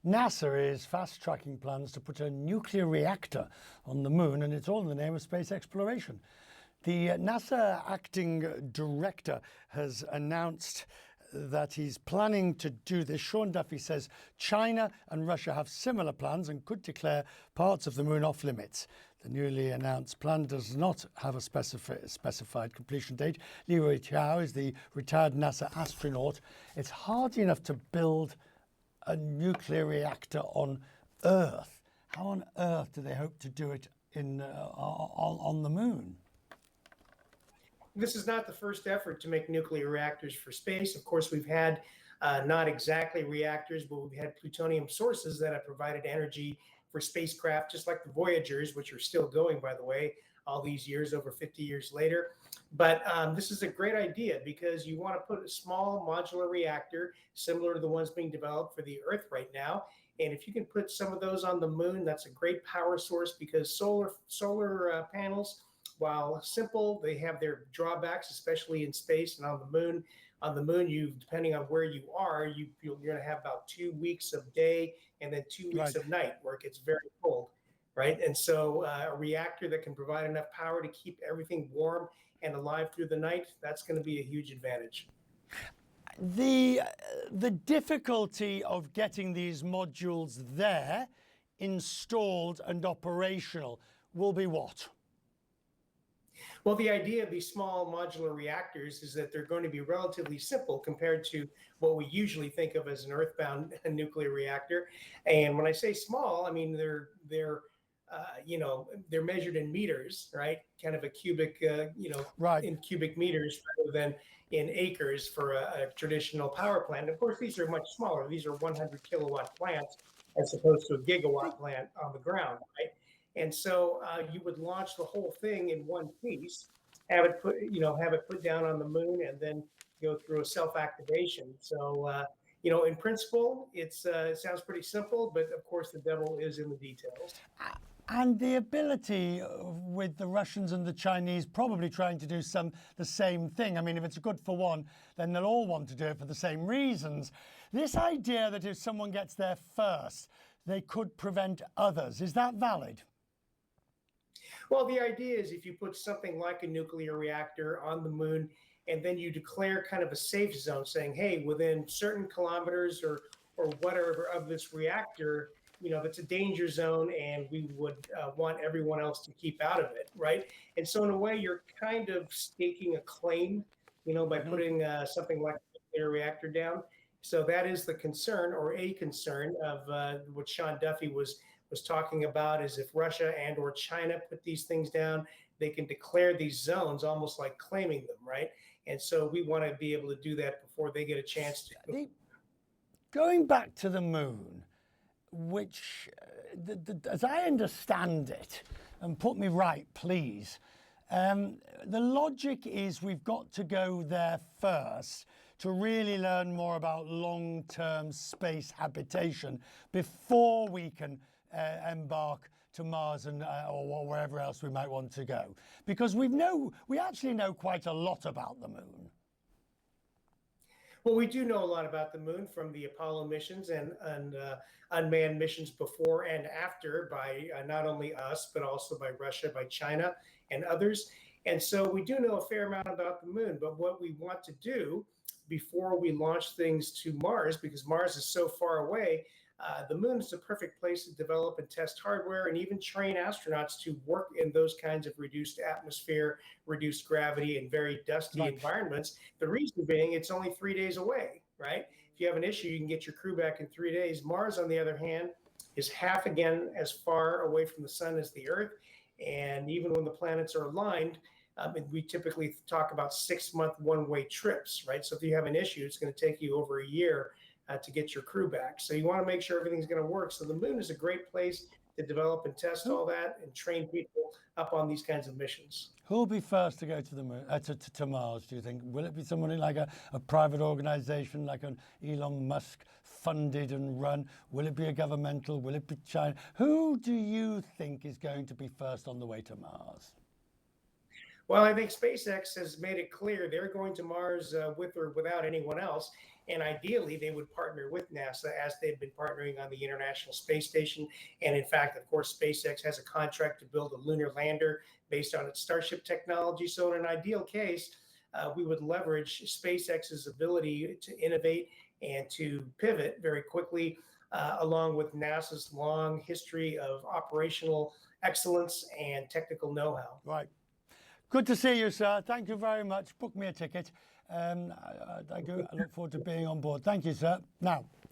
NASA is fast-tracking plans to put a nuclear reactor on the moon, and it's all in the name of space exploration. The NASA acting director has announced that he's planning to do this. Sean Duffy says China and Russia have similar plans and could declare parts of the moon off limits. The newly announced plan does not have a specified completion date. Leroy Chiao is the retired NASA astronaut. It's hard enough to build a nuclear reactor on Earth. How on earth do they hope to do it on the moon? This is not the first effort to make nuclear reactors for space. Of course, we've had not exactly reactors, but we've had plutonium sources that have provided energy for spacecraft, just like the Voyagers, which are still going, by the way, all these years, over 50 years later. But this is a great idea because you want to put a small modular reactor similar to the ones being developed for the Earth right now. And if you can put some of those on the moon, that's a great power source because solar panels, while simple, they have their drawbacks, especially in space and on the moon. On the moon, depending on where you are, you're going to have about 2 weeks of day and then 2 weeks of night where it gets very cold, right? And so a reactor that can provide enough power to keep everything warm and alive through the night, that's going to be a huge advantage. The difficulty of getting these modules there, installed and operational, will be what? Well, the idea of these small modular reactors is that they're going to be relatively simple compared to what we usually think of as an earthbound nuclear reactor. And when I say small, I mean they're measured in meters, right? Kind of a cubic, in cubic meters rather than in acres for a traditional power plant. Of course, these are much smaller. These are 100 kilowatt plants as opposed to a gigawatt plant on the ground, right? And so you would launch the whole thing in one piece, have it put down on the moon, and then go through a self-activation. So, in principle, it sounds pretty simple, but of course the devil is in the details. And the ability with the Russians and the Chinese probably trying to do the same thing. I mean, if it's good for one, then they'll all want to do it for the same reasons. This idea that if someone gets there first, they could prevent others, is that valid? Well, the idea is if you put something like a nuclear reactor on the moon and then you declare kind of a safe zone saying, hey, within certain kilometers or whatever of this reactor, that's a danger zone and we would want everyone else to keep out of it, right? And so in a way, you're kind of staking a claim, by putting something like a nuclear reactor down. So that is the concern or a concern of what Sean Duffy was talking about is if Russia and or China put these things down, they can declare these zones almost like claiming them, right? And so we want to be able to do that before they get a chance to. Going back to the moon, which, as I understand it, and put me right, please, the logic is we've got to go there first to really learn more about long-term space habitation before we can embark to Mars and or wherever else we might want to go, because we actually know quite a lot about the moon. Well, we do know a lot about the moon from the Apollo missions and unmanned missions before and after by not only us, but also by Russia, by China and others. And so we do know a fair amount about the moon. But what we want to do before we launch things to Mars, because Mars is so far away, the moon is the perfect place to develop and test hardware and even train astronauts to work in those kinds of reduced atmosphere, reduced gravity, and very dusty environments. The reason being, it's only 3 days away, right? If you have an issue, you can get your crew back in 3 days. Mars, on the other hand, is half again as far away from the sun as the Earth. And even when the planets are aligned, we typically talk about 6-month one-way trips, right? So if you have an issue, it's going to take you over a year to get your crew back. So you want to make sure everything's going to work. So the moon is a great place to develop and test all that and train people up on these kinds of missions. Who will be first to go to the moon, to Mars, do you think? Will it be someone like a private organization, like an Elon Musk funded and run? Will it be a governmental? Will it be China? Who do you think is going to be first on the way to Mars? Well, I think SpaceX has made it clear they're going to Mars with or without anyone else. And ideally, they would partner with NASA as they've been partnering on the International Space Station. And in fact, of course, SpaceX has a contract to build a lunar lander based on its Starship technology. So in an ideal case, we would leverage SpaceX's ability to innovate and to pivot very quickly, along with NASA's long history of operational excellence and technical know-how. Right. Good to see you, sir. Thank you very much. Book me a ticket. I look forward to being on board. Thank you, sir. Now.